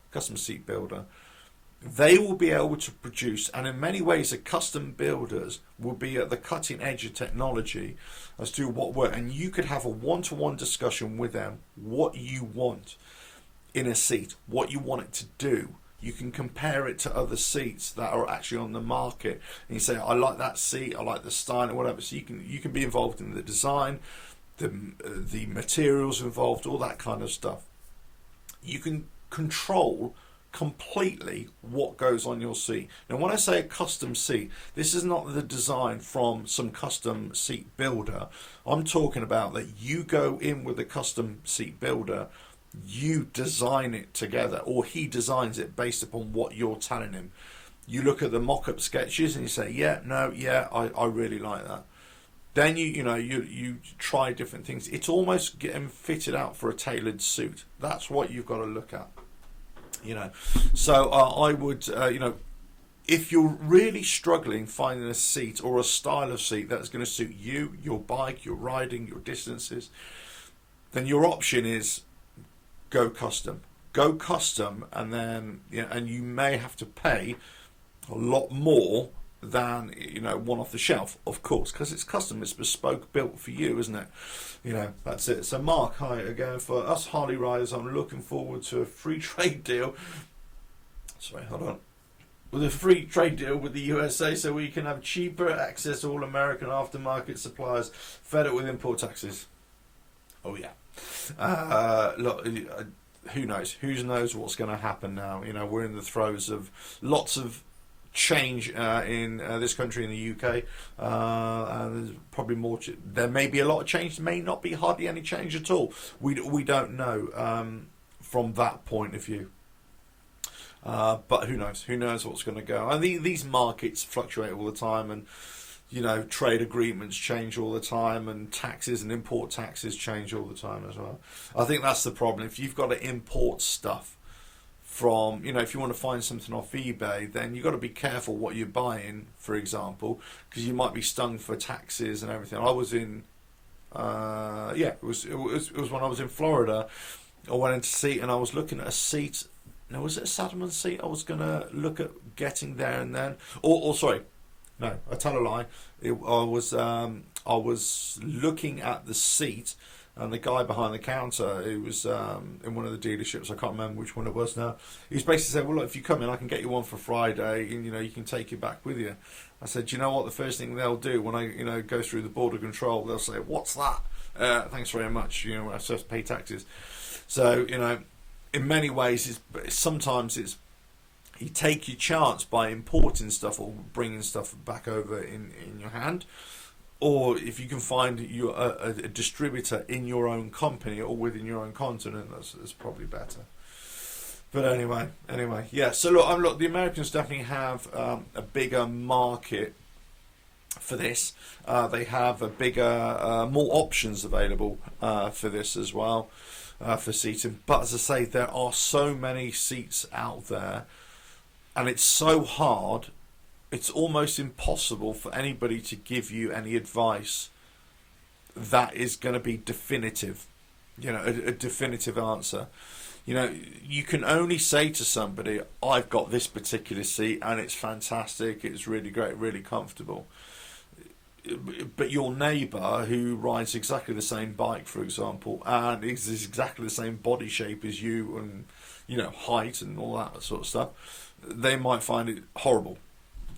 They will be able to produce, and in many ways the custom builders will be at the cutting edge of technology as to what work, and you could have a one-to-one discussion with them, what you want in a seat, what you want it to do. You can compare it to other seats that are actually on the market, and you say, I like that seat, I like the style, or whatever. So you can be involved in the design, the materials involved, all that kind of stuff. You can control completely what goes on your seat. Now, when I say a custom seat, this is not the design from some custom seat builder. I'm talking about that you go in with a custom seat builder, you design it together, or he designs it based upon what you're telling him. You look at the mock-up sketches and you say, I really like that. Then you try different things. It's almost getting fitted out for a tailored suit. That's what you've got to look at. So I would, if you're really struggling finding a seat or a style of seat that's going to suit you, your bike, your riding, your distances, then your option is go custom. Go custom, and then and you may have to pay a lot more than one off the shelf, of course, because it's custom, it's bespoke, built for you, isn't it? That's it. So Mark, hi again. For us Harley riders, I'm looking forward to a free trade deal. Sorry, hold on. With a free trade deal with the USA, so we can have cheaper access to all American aftermarket suppliers, fed up with import taxes. Oh yeah. Look, who knows? Who knows what's going to happen now? We're in the throes of lots of change in this country, in the UK, and there's probably more. There may be a lot of change, there may not be hardly any change at all. We don't know from that point of view. But who knows? Who knows what's going to go? And these markets fluctuate all the time, and trade agreements change all the time, and taxes and import taxes change all the time as well. I think that's the problem. If you've got to import stuff from, if you want to find something off eBay, then you've got to be careful what you're buying, for example, because you might be stung for taxes and everything. I was in, it was when I was in Florida. I went into seat and I was looking at a seat. Now, was it a Saddleman seat? I was going to look at getting there and then, or sorry, no, I tell a lie. I was looking at the seat. And the guy behind the counter, who was in one of the dealerships, I can't remember which one it was now, he's basically said, well, look, if you come in, I can get you one for Friday, and, you can take it back with you. I said, do you know what, the first thing they'll do when I, go through the border control, they'll say, what's that? Thanks very much, I have to pay taxes. So, in many ways, sometimes you take your chance by importing stuff or bringing stuff back over in your hand. Or if you can find a distributor in your own company or within your own continent, that's probably better. But anyway, yeah. So look, the Americans definitely have a bigger market for this. They have a bigger, more options available for this as well, for seating. But as I say, there are so many seats out there, and it's so hard. It's almost impossible for anybody to give you any advice that is going to be definitive, a definitive answer. You can only say to somebody, I've got this particular seat and it's fantastic, it's really great, really comfortable. But your neighbour who rides exactly the same bike, for example, and is exactly the same body shape as you and, height and all that sort of stuff, they might find it horrible.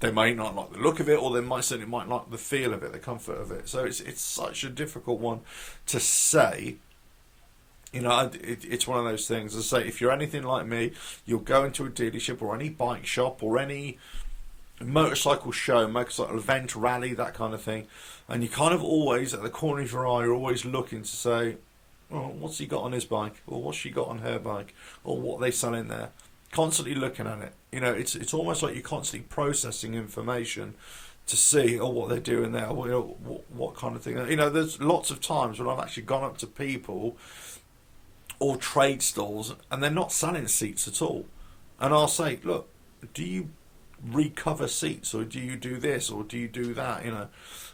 They may not like the look of it, or they certainly might like the feel of it, the comfort of it. So it's such a difficult one to say. It's one of those things. As I say, if you're anything like me, you'll go into a dealership or any bike shop or any motorcycle show, motorcycle event, rally, that kind of thing, and you kind of always, at the corner of your eye, you're always looking to say, oh, what's he got on his bike? Or what's she got on her bike? Or what they sell in there? Constantly looking at it. It's almost like you're constantly processing information to see what they're doing there, what kind of thing. There's lots of times when I've actually gone up to people or trade stalls, and they're not selling seats at all. And I'll say, look, do you recover seats, or do you do this, or do you do that? And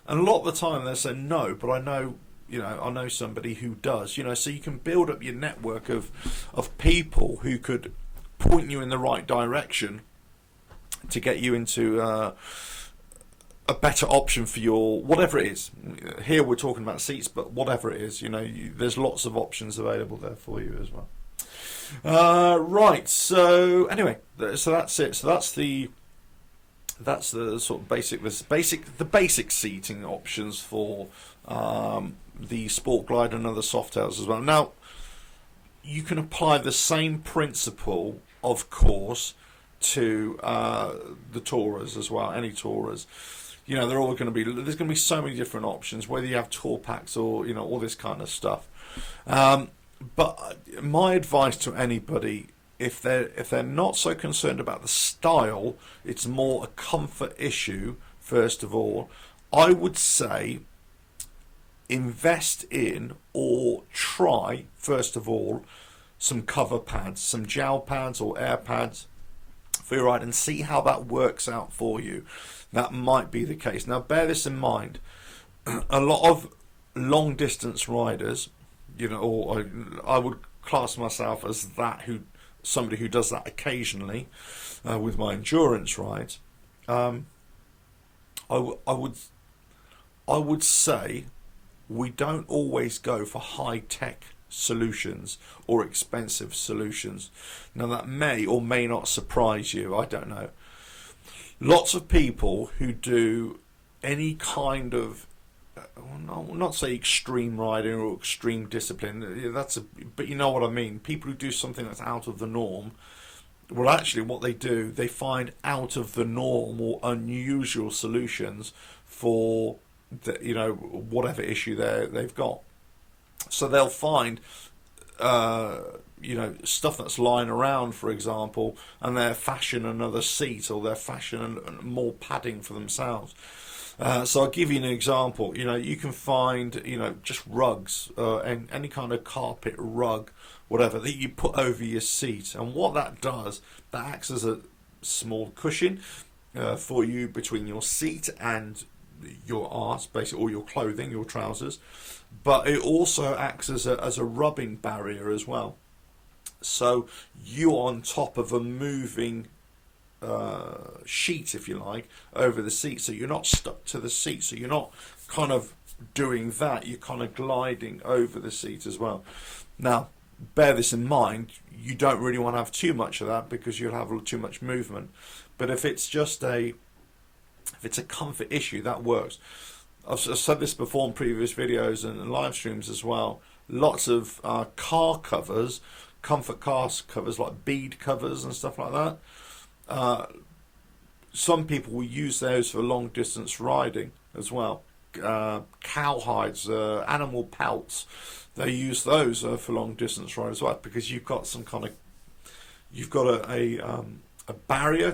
a lot of the time they say no, but I know somebody who does. So you can build up your network of people who could point you in the right direction to get you into a better option for your whatever it is. Here we're talking about seats, but whatever it is, there's lots of options available there for you as well. Right. So anyway, so that's it. So that's the sort of the basic seating options for the Sport Glide and other Softails as well. Now, you can apply the same principle, of course, to the Tourers as well. Any Tourers, they're all going to be. There's going to be so many different options, whether you have tour packs or all this kind of stuff. But my advice to anybody, if they're not so concerned about the style, it's more a comfort issue. First of all, I would say invest in or try first of all some cover pads, some gel pads or air pads for your ride, and see how that works out for you. That might be the case. Now bear this in mind, a lot of long distance riders, or I would class myself as somebody who does that occasionally with my endurance rides. I would say we don't always go for high-tech solutions or expensive solutions. Now that may or may not surprise you, I don't know. Lots of people who do any kind of, not say extreme riding or extreme discipline, but you know what I mean, people who do something that's out of the norm, well actually what they do, they find out of the norm or unusual solutions for whatever issue they've got. So they'll find stuff that's lying around, for example, and they'll fashion another seat, or they'll fashion more padding for themselves. So I'll give you an example. You can find just rugs, and any kind of carpet rug, whatever, that you put over your seat, and what that does, that acts as a small cushion for you between your seat and your arse, basically, or your clothing, your trousers, but it also acts as a rubbing barrier as well. So you're on top of a moving sheet, if you like, over the seat, so you're not stuck to the seat, so you're not kind of doing that, you're kind of gliding over the seat as well. Now bear this in mind, you don't really want to have too much of that because you'll have too much movement, but if it's a comfort issue, that works. I've said this before in previous videos and live streams as well. Lots of car covers, comfort car covers, like bead covers and stuff like that. Some people will use those for long distance riding as well. Cowhides, animal pelts, they use those for long distance riding as well, because you've got a barrier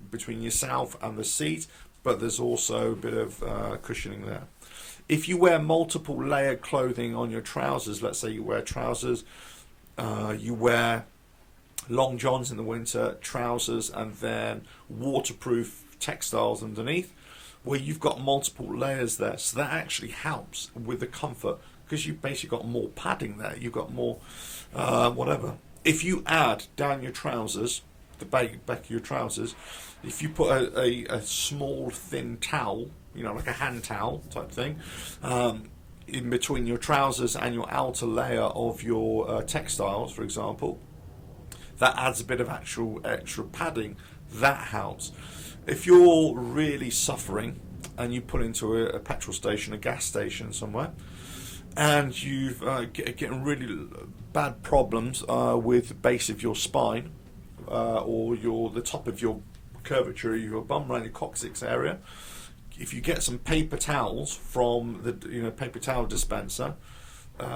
between yourself and the seat, but there's also a bit of cushioning there. If you wear multiple layered clothing on your trousers, let's say you wear trousers, you wear long johns in the winter, trousers, and then waterproof textiles underneath, where you've got multiple layers there, so that actually helps with the comfort, because you've basically got more padding there, you've got more whatever. If you add down your trousers, the back of your trousers, if you put a small thin towel, like a hand towel type thing, in between your trousers and your outer layer of your textiles, for example, that adds a bit of extra padding. That helps. If you're really suffering and you pull into a petrol station, a gas station somewhere, and you've getting really bad problems with the base of your spine, or the top of your curvature of your bum around your coccyx area, if you get some paper towels from the paper towel dispenser,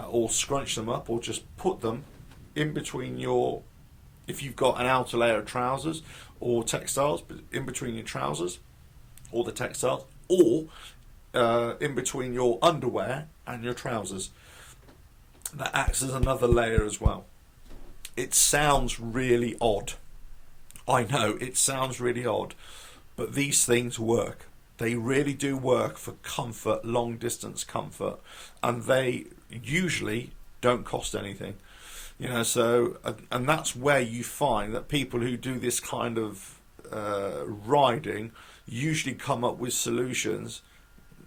or scrunch them up, or just put them in between if you've got an outer layer of trousers or textiles, but in between your trousers or the textiles, or in between your underwear and your trousers. that acts as another layer as well. It sounds really odd. I know it sounds really odd, but these things work. They really do work for comfort, long distance comfort, and they usually don't cost anything. You know, so, and that's where you find that people who do this kind of riding usually come up with solutions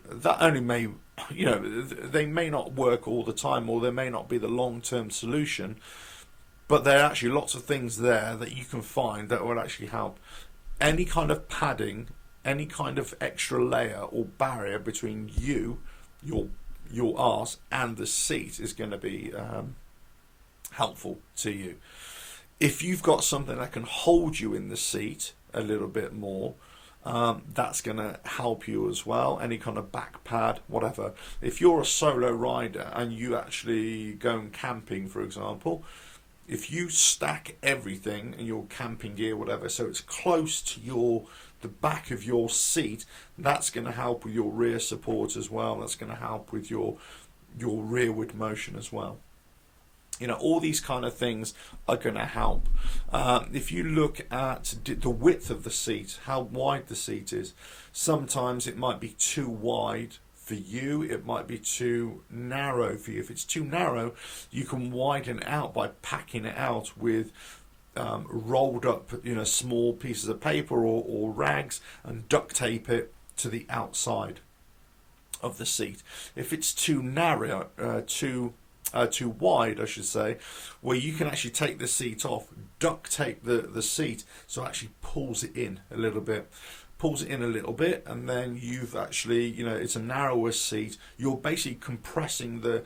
that only may, you know, they may not work all the time, or they may not be the long-term solution, but there are actually lots of things there that you can find that will actually help. Any kind of padding, any kind of extra layer or barrier between you, your arse, and the seat is going to be helpful to you. If you've got something that can hold you in the seat a little bit more, that's going to help you as well. Any kind of back pad, whatever. If you're a solo rider and you actually going camping, for example, if you stack everything in your camping gear, whatever, so it's close to the back of your seat, that's going to help with your rear support as well. That's going to help with your rearward motion as well. You know, all these kind of things are going to help. If you look at the width of the seat, how wide the seat is, sometimes it might be too wide for you, it might be too narrow for you. If it's too narrow, you can widen it out by packing it out with rolled up, you know, small pieces of paper or rags, and duct tape it to the outside of the seat. If it's too narrow, too wide, I should say, where you can actually take the seat off, duct tape the seat so it actually pulls it in a little bit, and then you've actually, you know, it's a narrower seat. You're basically compressing the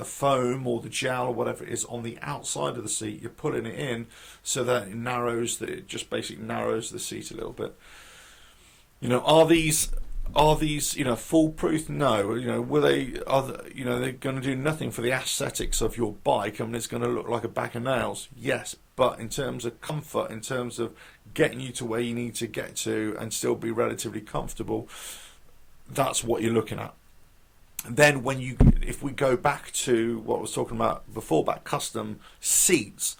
foam or the gel or whatever it is on the outside of the seat. You're pulling it in so that it just basically narrows the seat a little bit. You know, are these you know foolproof? No. You know, you know, they're going to do nothing for the aesthetics of your bike. I mean, it's going to look like a bag of nails, yes, but in terms of comfort, in terms of getting you to where you need to get to and still be relatively comfortable, that's what you're looking at. Then if we go back to what I was talking about before about custom seats,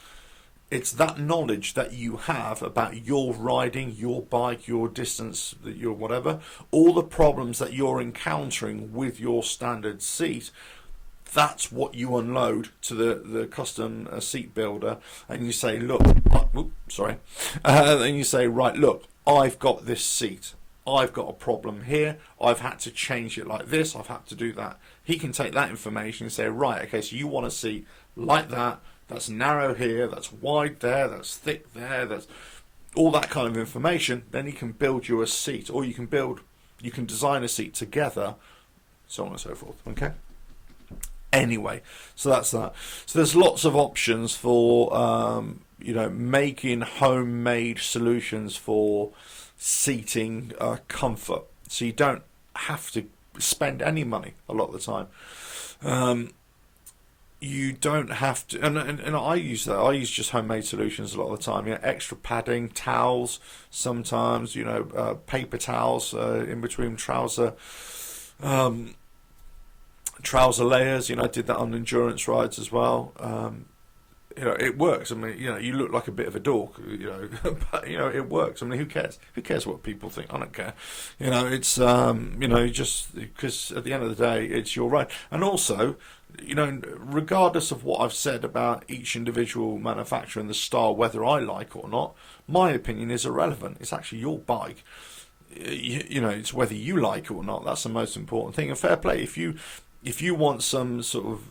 it's that knowledge that you have about your riding, your bike, your distance, your whatever, all the problems that you're encountering with your standard seat. That's what you unload to the custom seat builder, and you say, look, and you say, right, look, I've got this seat. I've got a problem here. I've had to change it like this. I've had to do that. He can take that information and say, right, okay, so you want a seat like that. That's narrow here, that's wide there, that's thick there, that's all that kind of information. Then he can build you a seat, or you can design a seat together, so on and so forth. Okay. Anyway, so that's that. So there's lots of options for you know, making homemade solutions for seating comfort. So you don't have to spend any money a lot of the time. You don't have to, and I use that. I use just homemade solutions a lot of the time. You know, extra padding, towels, sometimes, you know, paper towels in between trouser layers. You know, I did that on endurance rides as well. You know, it works. I mean, you know, you look like a bit of a dork, you know, but you know, it works. I mean, who cares? Who cares what people think? I don't care. You know, it's you know, just because at the end of the day, it's your right. And also, you know, regardless of what I've said about each individual manufacturer and the style, whether I like or not, my opinion is irrelevant. It's actually your bike. You know, it's whether you like it or not. That's the most important thing. And fair play. If you want some sort of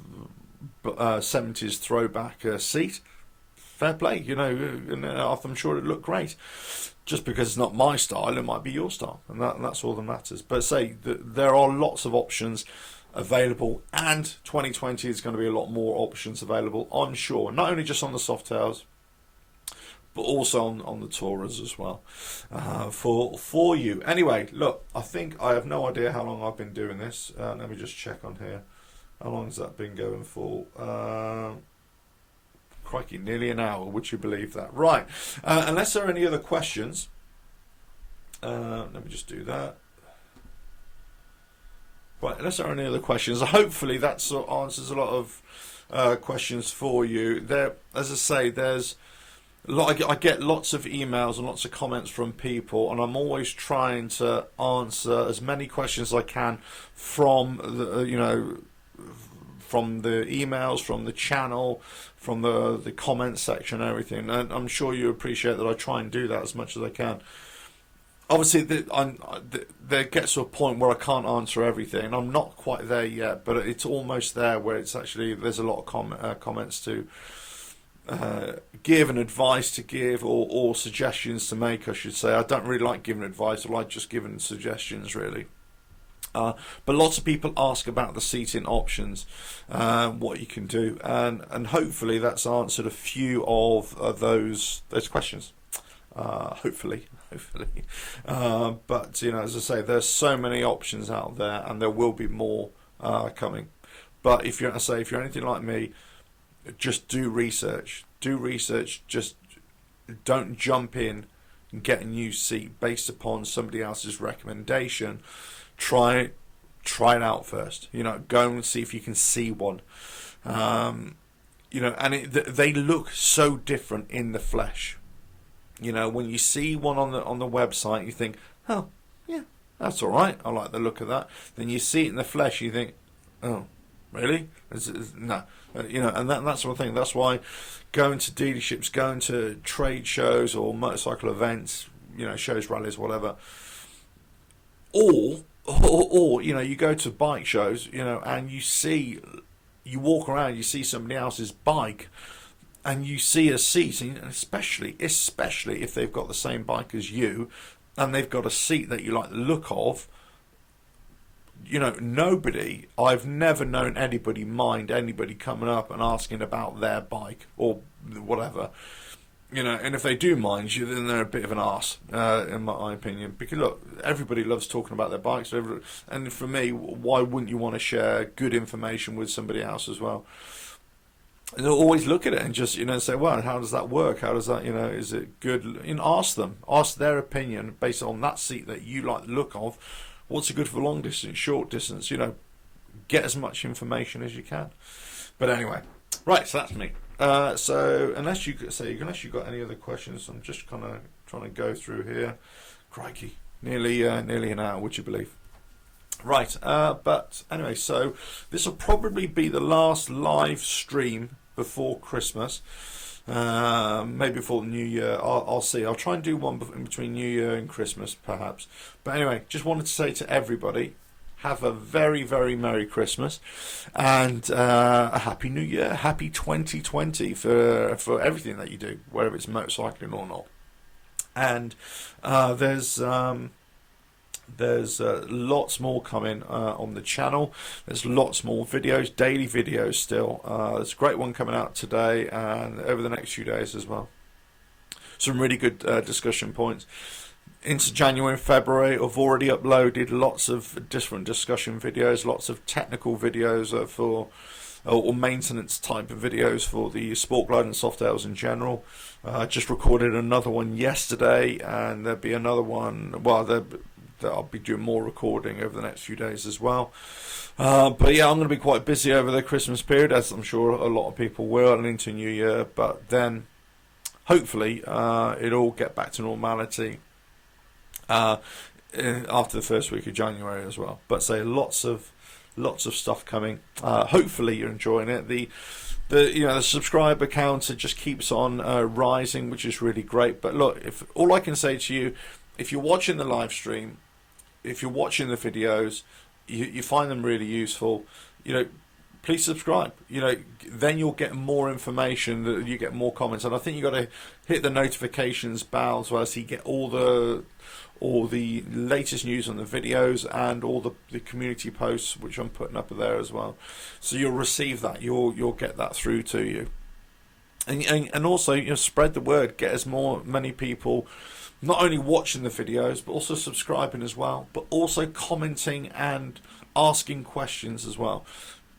70s throwback seat, fair play. You know, and I'm sure it'd look great. Just because it's not my style, it might be your style, and that's all that matters. But say there are lots of options available, and 2020 is going to be a lot more options available, I'm sure, not only just on the Softails, but also on the Taurus as well, for you. Anyway, look, I think I have no idea how long I've been doing this. Let me just check on here. How long has that been going for? Crikey, nearly an hour, would you believe that? Right, unless there are any other questions, let me just do that. Right, unless there are any other questions, hopefully that sort of answers a lot of questions for you. There, as I say, there's I get lots of emails and lots of comments from people, and I'm always trying to answer as many questions as I can from the, from the emails, from the channel, from the comments section, and everything. And I'm sure you appreciate that I try and do that as much as I can. Obviously, there gets to a point where I can't answer everything. I'm not quite there yet, but it's almost there where it's actually there's a lot of comments to give and advice to give, or suggestions to make, I should say. I don't really like giving advice. I like just giving suggestions, really. But lots of people ask about the seating options, what you can do, and hopefully that's answered a few of those questions. Hopefully. But as I say, there's so many options out there, and there will be more coming. But if you're anything like me, just do research. Just don't jump in and get a new seat based upon somebody else's recommendation. Try it out first. Go and see if you can see one. And they look so different in the flesh. When you see one on the website, you think, oh yeah, that's all right. I like the look of that. Then you see it in the flesh, you think, oh, really? No. And that sort of thing. That's why going to dealerships, going to trade shows or motorcycle events, shows, rallies, whatever, or you go to bike shows, and you walk around, you see somebody else's bike, and you see a seat, and especially if they've got the same bike as you, and they've got a seat that you like the look of. I've never known anybody mind anybody coming up and asking about their bike or whatever. And if they do mind you, then they're a bit of an arse, in my opinion. Because look, everybody loves talking about their bikes, and for me, why wouldn't you want to share good information with somebody else as well? And they'll always look at it and just say, well, how does that work? How does that is it good? Ask their opinion based on that seat that you like the look of. What's it good for long distance, short distance? Get as much information as you can. But anyway, right. So that's me. So unless you've got any other questions, I'm just kind of trying to go through here. Crikey, nearly an hour. Would you believe? Right. But anyway, so this will probably be the last live stream before Christmas. Maybe before the New Year. I'll see. I'll try and do one in between New Year and Christmas, perhaps. But anyway, just wanted to say to everybody, have a very, very Merry Christmas and a Happy New Year. Happy 2020 for everything that you do, whether it's motorcycling or not. And there's lots more coming on the channel. There's lots more videos, daily videos still. There's a great one coming out today and over the next few days as well. Some really good discussion points. Into January and February, I've already uploaded lots of different discussion videos, lots of technical videos for or maintenance type of videos for the Sport Glide and Softails in general. Just recorded another one yesterday, and there'll be another one. Well, I'll be doing more recording over the next few days as well. But yeah, I'm going to be quite busy over the Christmas period, as I'm sure a lot of people will, and into New Year. But then, hopefully, it'll get back to normality after the first week of January as well. But say lots of stuff coming. Hopefully, you're enjoying it. The subscriber count just keeps on rising, which is really great. But look, if all I can say to you, if you're watching the live stream, if you're watching the videos, you find them really useful, please subscribe. Then you'll get more information, you get more comments, and I think you got to hit the notifications bell as well, so you get all the latest news on the videos and all the community posts which I'm putting up there as well. So you'll receive that. You'll get that through to you, and also spread the word. Get as many people not only watching the videos but also subscribing as well, but also commenting and asking questions as well,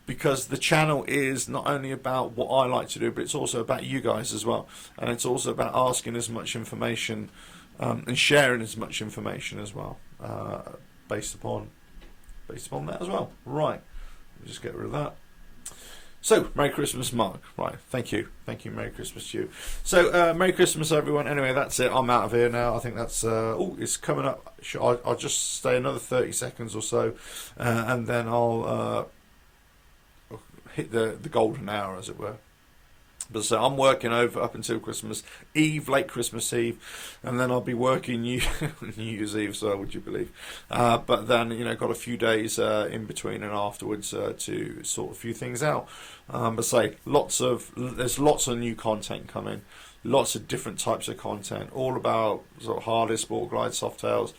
because the channel is not only about what I like to do, but it's also about you guys as well, and it's also about asking as much information and sharing as much information as well, based upon that as well. Right, just get rid of that. So, Merry Christmas, Mark. Right, thank you. Thank you, Merry Christmas to you. So, Merry Christmas, everyone. Anyway, that's it. I'm out of here now. I think that's... it's coming up. I'll just stay another 30 seconds or so, and then I'll hit the golden hour, as it were. But so I'm working over up until Christmas Eve, late Christmas Eve, and then I'll be working New Year's Eve. So would you believe? But then got a few days in between and afterwards to sort a few things out. But say there's lots of new content coming, lots of different types of content, all about sort of hardest sport glide Softails.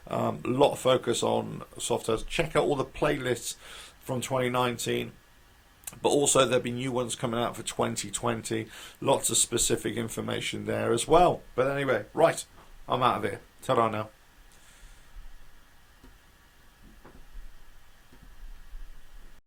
A lot of focus on Softails. Check out all the playlists from 2019. But also there'll be new ones coming out for 2020. Lots of specific information there as well. But anyway, right, I'm out of here. Ta-da now.